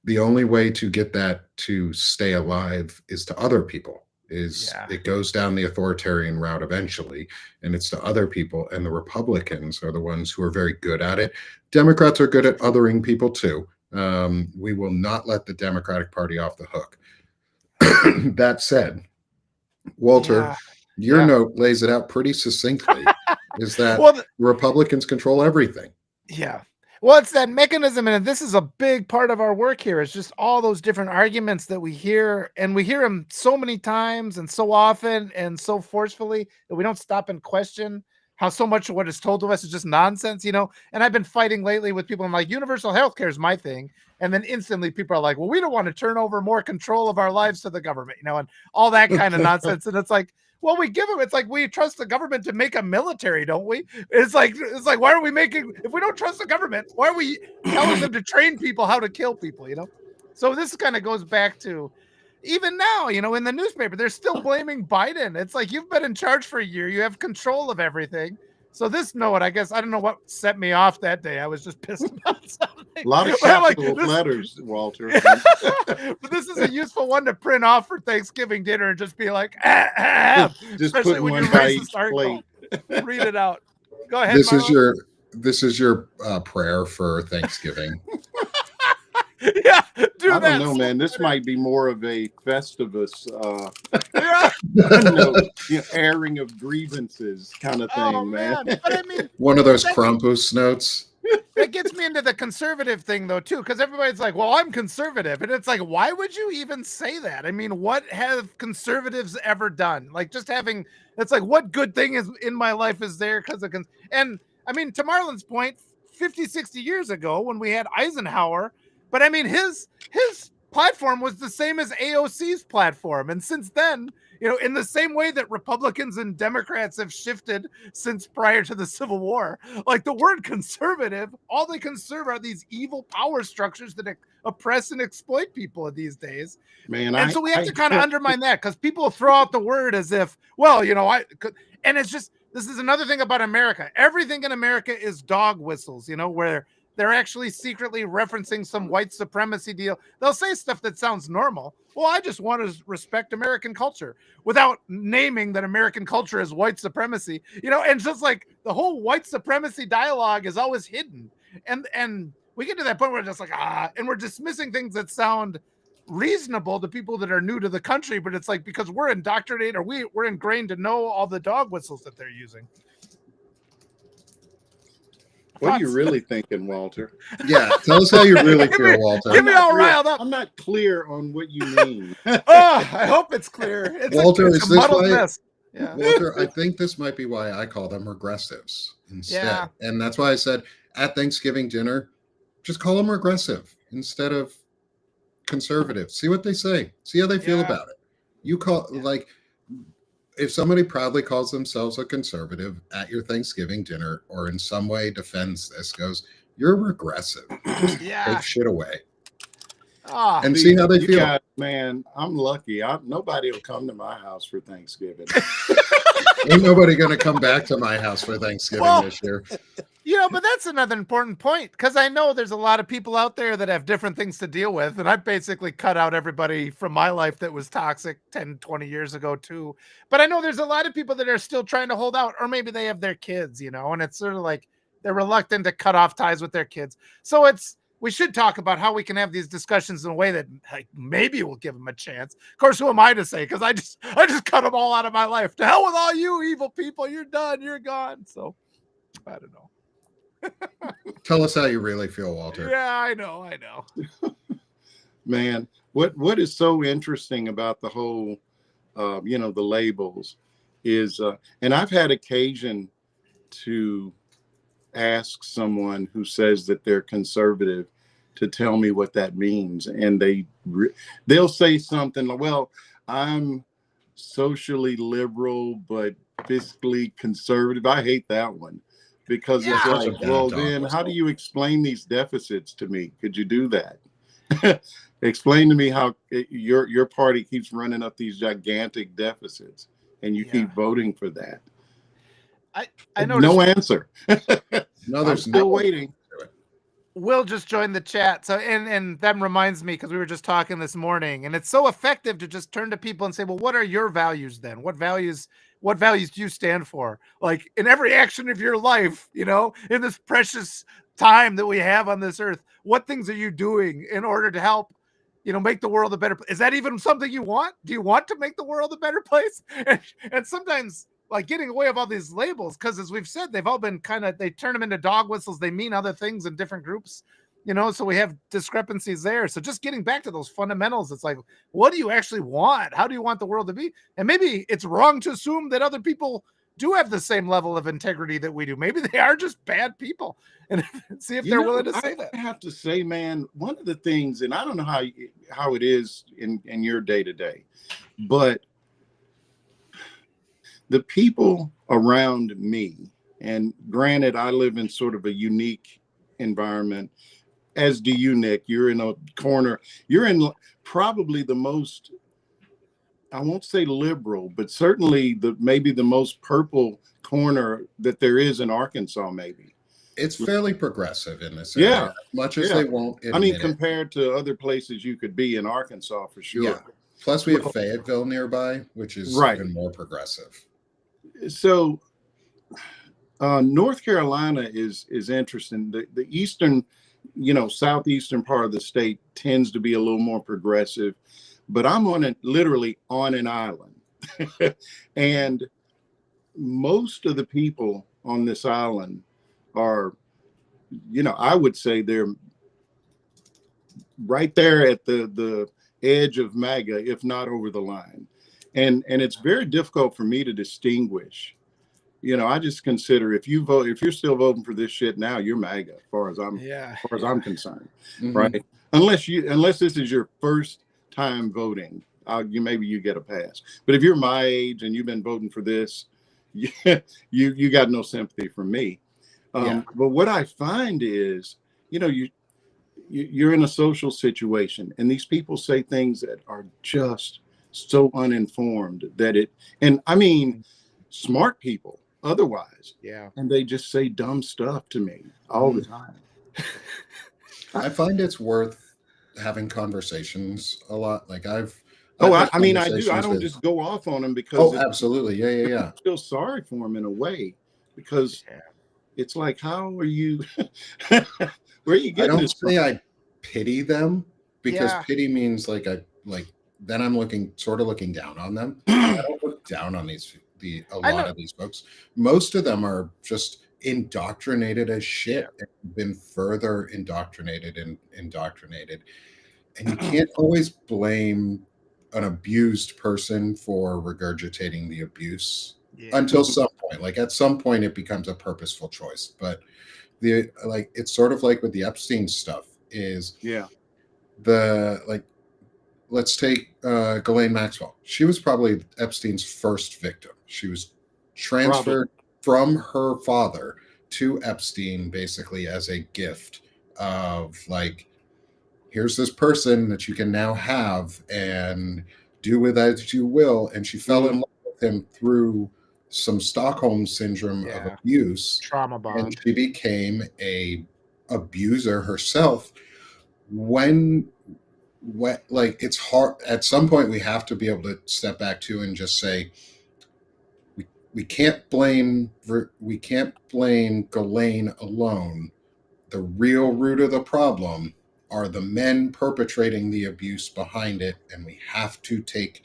the only way to get that to stay alive is to other people. It goes down the authoritarian route eventually, and it's to other people. And the Republicans are the ones who are very good at it. Democrats are good at othering people too. We will not let the Democratic Party off the hook. That said, Walter, your note lays it out pretty succinctly. Is that Republicans control everything? Yeah. Well, it's that mechanism, and this is a big part of our work here. It's just all those different arguments that we hear, and we hear them so many times and so often and so forcefully that we don't stop and question how so much of what is told to us is just nonsense, And I've been fighting lately with people. I'm like, universal health care is my thing. And then instantly people are like, well, we don't want to turn over more control of our lives to the government, and all that kind of nonsense. And it's like, well, we give them, it's like we trust the government to make a military, don't we? It's like, why are we if we don't trust the government, why are we telling them to train people how to kill people, So this kind of goes back to even now, in the newspaper, they're still blaming Biden. It's like, you've been in charge for a year. You have control of everything. So this note, I guess, I don't know what set me off that day. I was just pissed about something. A lot of capital letters, Walter. But this is a useful one to print off for Thanksgiving dinner and just be like, just especially when you write plate. Read it out. Go ahead. This is your prayer for Thanksgiving. Yeah, I don't know, man. This might be more of a Festivus, airing of grievances kind of thing, man. But I mean, one of those Krampus notes. That gets me into the conservative thing, though, too, because everybody's like, well, I'm conservative. And it's like, why would you even say that? I mean, what have conservatives ever done? Like, just having, it's like, what good thing is in my life is there because of, and I mean, to Marlon's point, 50, 60 years ago when we had Eisenhower, but I mean, his platform was the same as AOC's platform. And since then, in the same way that Republicans and Democrats have shifted since prior to the Civil War, like the word conservative, all they conserve are these evil power structures that oppress and exploit people these days. Man, so we have to kind of undermine that, because people throw out the word as if, well, and it's just, this is another thing about America. Everything in America is dog whistles, where they're actually secretly referencing some white supremacy deal. They'll say stuff that sounds normal. Well, I just want to respect American culture, without naming that American culture is white supremacy, and just like the whole white supremacy dialogue is always hidden. And we get to that point where we're just like, and we're dismissing things that sound reasonable to people that are new to the country, but it's like because we're indoctrinated or we're ingrained to know all the dog whistles that they're using. What are you really thinking, Walter? Yeah, tell us how you really feel, Walter. Get me all riled up. I'm not clear on what you mean. Oh, I hope it's clear. Walter, it's is a this muddled why? mess. Yeah. Walter, I think this might be why I call them regressives instead. Yeah. And that's why I said at Thanksgiving dinner, just call them regressive instead of conservative. See what they say. See how they feel about it. You call like if somebody proudly calls themselves a conservative at your Thanksgiving dinner or in some way defends this, goes, you're regressive. Just take shit away. And see how they feel. Guys, man, I'm lucky. Nobody will come to my house for Thanksgiving. Ain't nobody going to come back to my house for Thanksgiving this year. But that's another important point because I know there's a lot of people out there that have different things to deal with. And I basically cut out everybody from my life that was toxic 10, 20 years ago too. But I know there's a lot of people that are still trying to hold out, or maybe they have their kids, and it's sort of like they're reluctant to cut off ties with their kids. So we should talk about how we can have these discussions in a way that maybe we'll give them a chance. Of course, who am I to say? Because I just cut them all out of my life. To hell with all you evil people. You're done. You're gone. So I don't know. Tell us how you really feel, Walter. Yeah, I know. Man, what is so interesting about the whole, the labels is, and I've had occasion to ask someone who says that they're conservative to tell me what that means, and they'll say something. Well, I'm socially liberal but fiscally conservative. I hate that one. Because it's like, well, then how do you explain these deficits to me? Could you do that? Explain to me how your party keeps running up these gigantic deficits and you keep voting for that. I know. No answer. No, there's still waiting. Will just joined the chat. So, and that reminds me, because we were just talking this morning, and it's so effective to just turn to people and say, well, what are your values then? What values do you stand for? Like in every action of your life, in this precious time that we have on this earth, what things are you doing in order to help, make the world a better place? Is that even something you want? Do you want to make the world a better place? And sometimes like getting away with all these labels, because as we've said, they've all been they turn them into dog whistles. They mean other things in different groups, so we have discrepancies there. So just getting back to those fundamentals, it's like, what do you actually want? How do you want the world to be? And maybe it's wrong to assume that other people do have the same level of integrity that we do. Maybe they are just bad people, and see if they're willing to say that. I have to say, man, one of the things, and I don't know how it is in your day to day, but the people around me, and granted, I live in sort of a unique environment, as do you, Nick. You're in a corner. You're in probably the most, I won't say liberal, but certainly maybe the most purple corner that there is in Arkansas, maybe. It's fairly progressive in this area, as much as they won't admit compared to other places you could be in Arkansas, for sure. Yeah. Plus, we have Fayetteville nearby, which is even more progressive. So North Carolina is interesting. The eastern, southeastern part of the state tends to be a little more progressive, but I'm literally on an island. And most of the people on this island are, I would say they're right there at the edge of MAGA, if not over the line. And it's very difficult for me to distinguish. I just consider if you're still voting for this shit now, you're MAGA, as far as I'm concerned, right? Unless this is your first time voting, maybe you get a pass. But if you're my age and you've been voting for this, you got no sympathy from me. But what I find is, you're in a social situation, and these people say things that are just so uninformed and I mean, smart people otherwise. Yeah. And they just say dumb stuff to me all the time. I find it's worth having conversations a lot. Like I do. I don't just go off on them because absolutely. Yeah. I feel sorry for them in a way, because it's like, how are you, where are you getting I don't this say from? I pity them, because Yeah. pity means like then I'm looking down on them. I don't look down on a I lot know. of these folks. Most of them are just indoctrinated as Yeah. shit and been further indoctrinated and indoctrinated. And you can't always blame an abused person for regurgitating the abuse Yeah. until some point. Like at some point it becomes a purposeful choice. But it's sort of like with the Epstein stuff is Yeah. let's take Ghislaine Maxwell. She was probably Epstein's first victim. She was transferred from her father to Epstein basically as a gift of like, here's this person that you can now have and do with as you will. And she fell in love with him through some Stockholm syndrome of Yeah. abuse, Trauma and bond. she became a abuser herself. When like it's hard at some point we have to be able to step back to and just say we can't blame Ghislaine alone. The real root of the problem are the men perpetrating the abuse behind it, and we have to take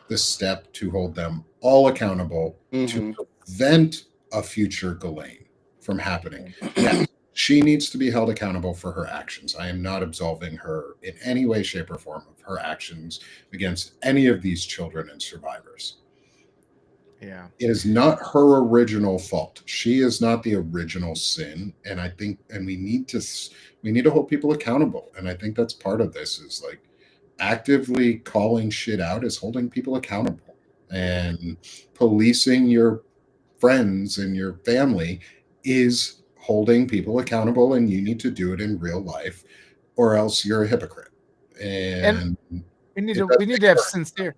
the step to hold them all accountable to prevent a future Ghislaine from happening. Yes, she needs to be held accountable for her actions. I am not absolving her in any way, shape, or form of her actions against any of these children and survivors. Yeah. It is not her original fault. She is not the original sin, and I think, and we need to hold people accountable. And I think that's part of this is like actively calling shit out is holding people accountable, and policing your friends and your family is holding people accountable, and you need to do it in real life or else you're a hypocrite. And And we need it to does we need take to have work. sincere.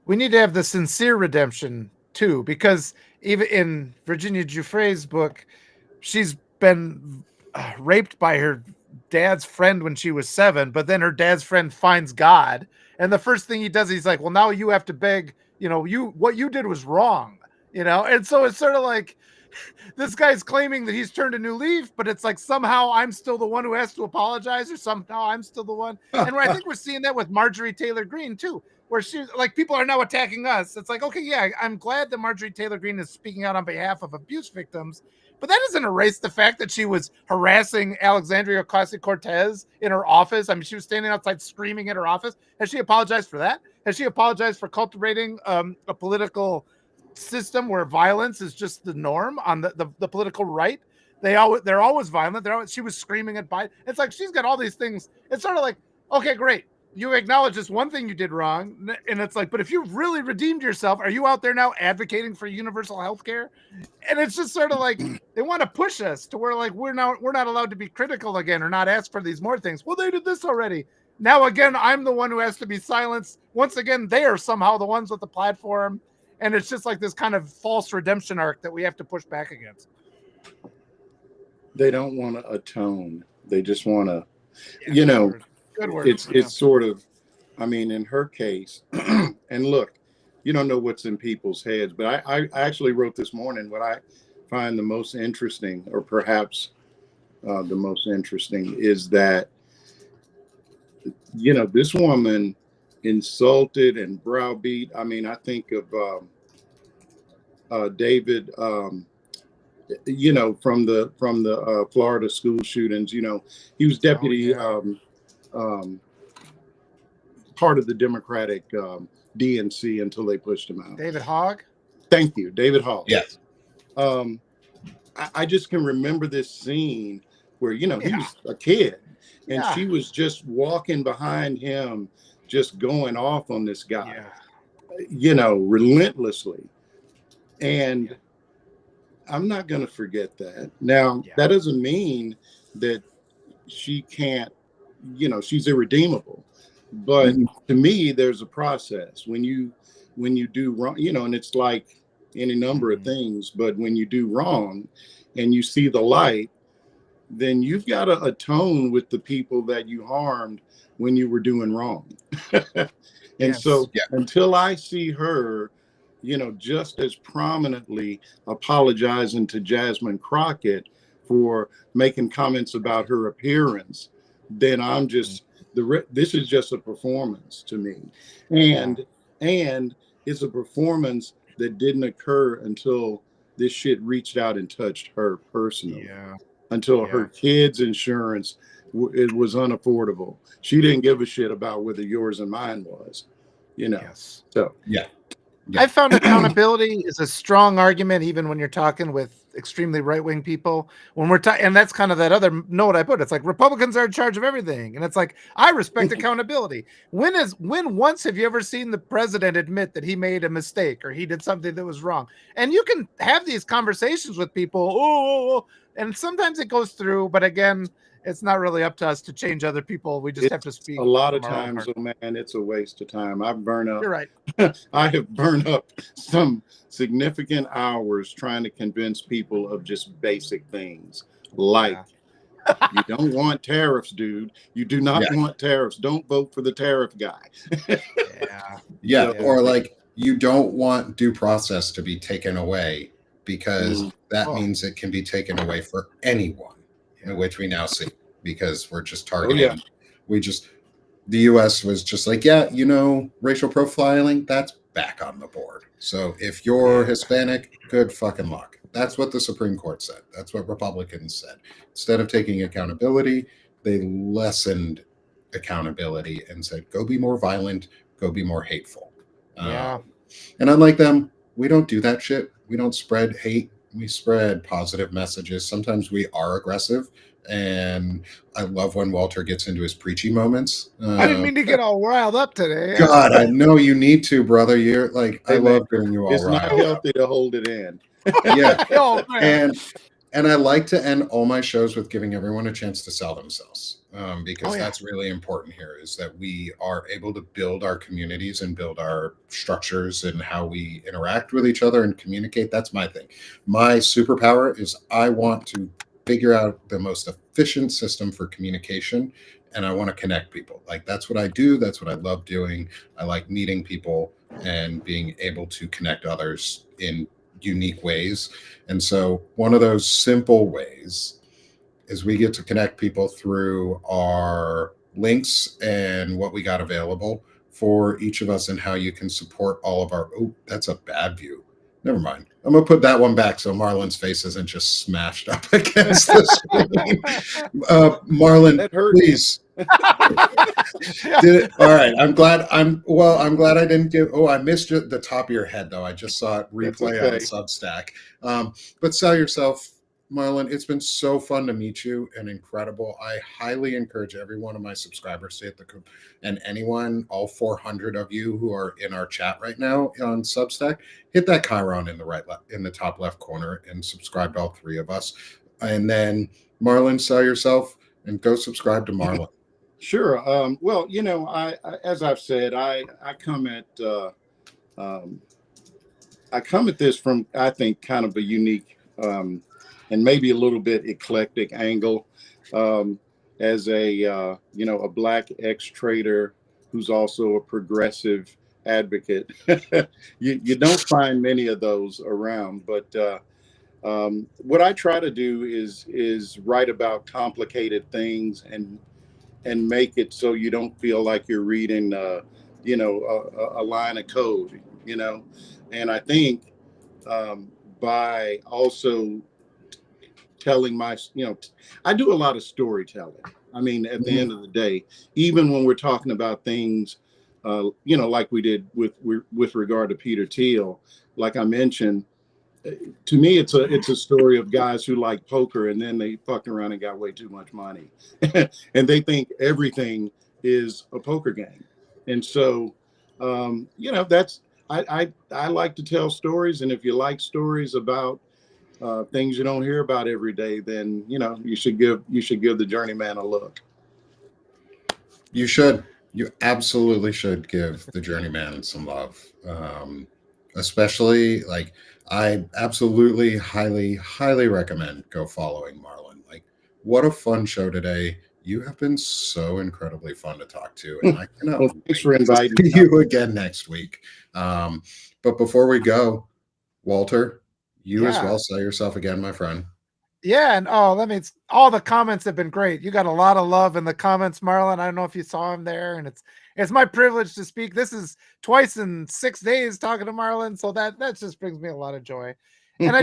We need to have the sincere redemption too, because even in Virginia Giuffre's book, she's been raped by her dad's friend when she was 7, but then her dad's friend finds God, and the first thing he does, he's like, well, now you have to beg, what you did was wrong, and so it's sort of like this guy's claiming that he's turned a new leaf, but it's like somehow I'm still the one who has to apologize, or somehow I'm still the one. And I think we're seeing that with Marjorie Taylor Greene too, where she like people are now attacking us. It's like, okay, yeah, I'm glad that Marjorie Taylor Greene is speaking out on behalf of abuse victims, but that doesn't erase the fact that she was harassing Alexandria Ocasio-Cortez in her office. I mean, she was standing outside screaming at her office. Has she apologized for that? Has she apologized for cultivating a political system where violence is just the norm on the political right? They're always violent. She was screaming at Biden. It's like she's got all these things. It's sort of like, okay, great. You acknowledge this one thing you did wrong, and it's like, but if you've really redeemed yourself, are you out there now advocating for universal health care? And it's just sort of like they want to push us to where like we're not allowed to be critical again or not ask for these more things. Well, they did this already. Now again, I'm the one who has to be silenced. Once again, they are somehow the ones with the platform. And it's just like this kind of false redemption arc that we have to push back against. They don't want to atone. They just want to, good word. It's sort of, I mean, in her case, and look, you don't know what's in people's heads, but I actually wrote this morning what I find the most interesting, or perhaps the most interesting, is that, this woman insulted and browbeat. I mean, I think of David, from the Florida school shootings. He was deputy, part of the Democratic DNC until they pushed him out. David Hogg. Thank you, David Hogg. Yes. I just can remember this scene where he was a kid, and she was just walking behind him, just going off on this guy, relentlessly. And I'm not going to forget that. Now, that doesn't mean that she can't, she's irredeemable. But to me, there's a process when you do wrong, and it's like any number of things. But when you do wrong and you see the light, then you've got to atone with the people that you harmed when you were doing wrong. And so until I see her, just as prominently apologizing to Jasmine Crockett for making comments about her appearance, then I'm just, this is just a performance to me, and it's a performance that didn't occur until this shit reached out and touched her personally. Yeah. Until her kids' insurance it was unaffordable. She didn't give a shit about whether yours and mine was, you know. Yes. So Yeah. I found accountability is a strong argument, even when you're talking with extremely right-wing people. When we're talking, and that's kind of that other note I put. It's like Republicans are in charge of everything, and it's like I respect accountability. When once have you ever seen the president admit that he made a mistake or he did something that was wrong? And you can have these conversations with people, and sometimes it goes through, but again, it's not really up to us to change other people. We just have to speak. A lot of times, oh man, it's a waste of time. I've burned up. You're right. I have burned up some significant hours trying to convince people of just basic things like you don't want tariffs, dude. You do not want tariffs. Don't vote for the tariff guy. Or like you don't want due process to be taken away because that means it can be taken away for anyone, which we now see because we're just targeting. The U.S. was just like, racial profiling, that's back on the board. So if you're Hispanic, good fucking luck. That's what the Supreme Court said. That's what Republicans said. Instead of taking accountability, they lessened accountability and said, go be more violent, go be more hateful. And unlike them, we don't do that shit. We don't spread hate. We spread positive messages. Sometimes we are aggressive. And I love when Walter gets into his preachy moments. I didn't mean to get all riled up today. God, I know you need to, brother. You're like, I love getting you all it's riled. It's not healthy to hold it in. And I like to end all my shows with giving everyone a chance to sell themselves, because that's really important here, is that we are able to build our communities and build our structures and how we interact with each other and communicate. That's my thing. My superpower is I want to figure out the most efficient system for communication, and I want to connect people. Like, that's what I do. That's what I love doing. I like meeting people and being able to connect others in unique ways. And so one of those simple ways is we get to connect people through our links and what we got available for each of us and how you can support all of our, that's a bad view. Never mind. I'm going to put that one back so Marlon's face isn't just smashed up against the screen. Marlon, please. All right. I'm glad I didn't give. I missed the top of your head, though. I just saw it replay on Substack. But sell yourself, Marlon. It's been so fun to meet you and incredible. I highly encourage every one of my subscribers to hit the and anyone, all 400 of you who are in our chat right now on Substack, hit that Chiron in the top left corner and subscribe to all three of us. And then Marlon, sell yourself and go subscribe to Marlon. Sure. Well, I as I've said, I come at this from, I think, kind of a unique and maybe a little bit eclectic angle, as a Black ex-trader who's also a progressive advocate. You don't find many of those around, but what I try to do is write about complicated things and make it so you don't feel like you're reading a line of code, and I think by also telling I do a lot of storytelling. I mean, at the end of the day, even when we're talking about things, like we did with regard to Peter Thiel, like I mentioned, to me, it's a story of guys who like poker and then they fucked around and got way too much money, and they think everything is a poker game. And so, that's I like to tell stories, and if you like stories about things you don't hear about every day, then you should give the Journeyman a look. You should. You absolutely should give the Journeyman some love. Especially, like, I absolutely highly recommend go following Marlon. Like, what a fun show today. You have been so incredibly fun to talk to, and I cannot thanks for inviting you again next week. But before we go, Walter, you as well, sell yourself again, my friend. Yeah, and all the comments have been great. You got a lot of love in the comments, Marlon. I don't know if you saw him there, and it's my privilege to speak. This is twice in 6 days talking to Marlon, so that just brings me a lot of joy. And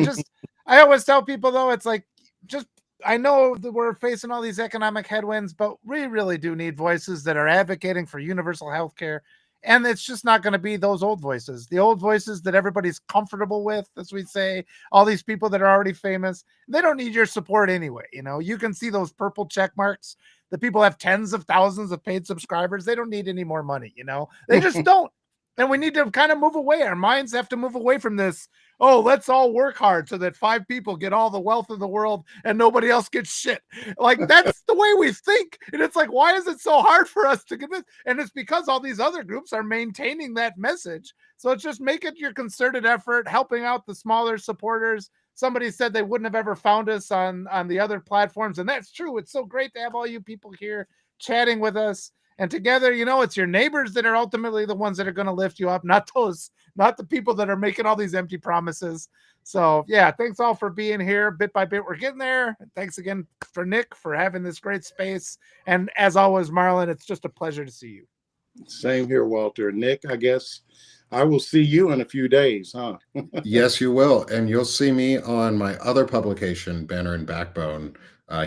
I always tell people though, it's like just I know that we're facing all these economic headwinds, but we really do need voices that are advocating for universal health care. And it's just not going to be those old voices, the old voices that everybody's comfortable with, as we say, all these people that are already famous. They don't need your support anyway. You know, you can see those purple check marks. The people have tens of thousands of paid subscribers. They don't need any more money. You know, they just don't. And we need to kind of move away. Our minds have to move away from this. Oh, let's all work hard so that 5 people get all the wealth of the world and nobody else gets shit. Like, that's the way we think. And it's like, why is it so hard for us to convince? And it's because all these other groups are maintaining that message. So it's just make it your concerted effort, helping out the smaller supporters. Somebody said they wouldn't have ever found us on the other platforms. And that's true. It's so great to have all you people here chatting with us. And together, you know, it's your neighbors that are ultimately the ones that are going to lift you up, not the people that are making all these empty promises. So yeah, thanks all for being here. Bit by bit, we're getting there. And thanks again for Nick for having this great space. And as always, Marlon, it's just a pleasure to see you. Same here, Walter. Nick, I guess I will see you in a few days, huh? Yes, you will. And you'll see me on my other publication, Banner and Backbone,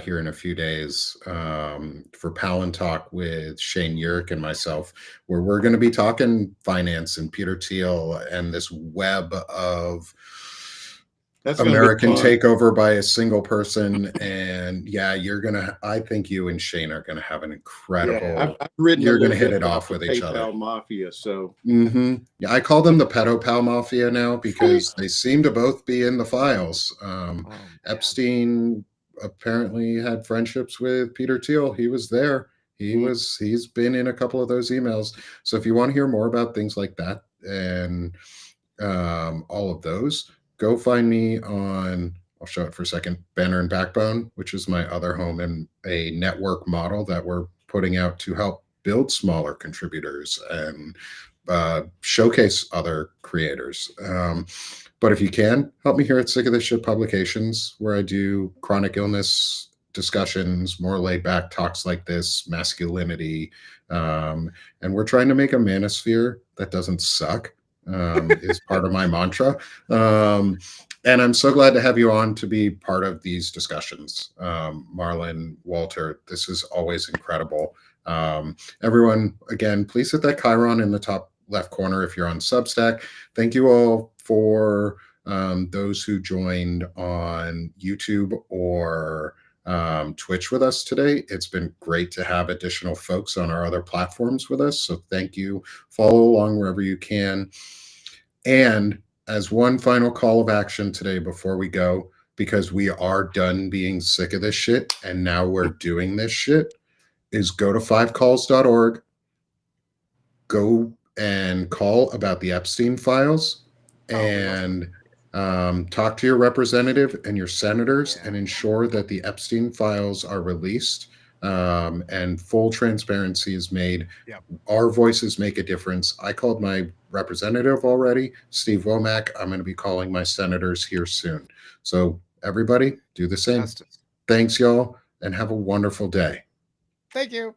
here in a few days for Pal and Talk with Shane Yerrick and myself, where we're going to be talking finance and Peter Thiel and this web of American takeover by a single person. And yeah, I think you and Shane are going to have an incredible, I've written you're going to hit it off with each other. PayPal Mafia, so. Yeah, I call them the Pedopal Mafia now because they seem to both be in the files. Epstein apparently had friendships with Peter Thiel. He was there. He's been in a couple of those emails. So if you want to hear more about things like that and all of those, go find me on, I'll show it for a second, Banner and Backbone, which is my other home and a network model that we're putting out to help build smaller contributors and showcase other creators. But if you can, help me here at Sick of This Shit Publications, where I do chronic illness discussions, more laid back talks like this, masculinity. And we're trying to make a manosphere that doesn't suck. Is part of my mantra. And I'm so glad to have you on to be part of these discussions. Marlon, Walter, this is always incredible. Everyone, again, please hit that Chiron in the top left corner if you're on Substack. Thank you all for those who joined on YouTube or Twitch with us today. It's been great to have additional folks on our other platforms with us. So thank you. Follow along wherever you can. And as one final call of action today before we go, because we are done being sick of this shit and now we're doing this shit, is go to 5calls.org, go and call about the Epstein files and talk to your representative and your senators and ensure that the Epstein files are released and full transparency is made. Yep. Our voices make a difference. I called my representative already, Steve Womack. I'm going to be calling my senators here soon. So everybody do the same. Thanks, y'all, and have a wonderful day. Thank you.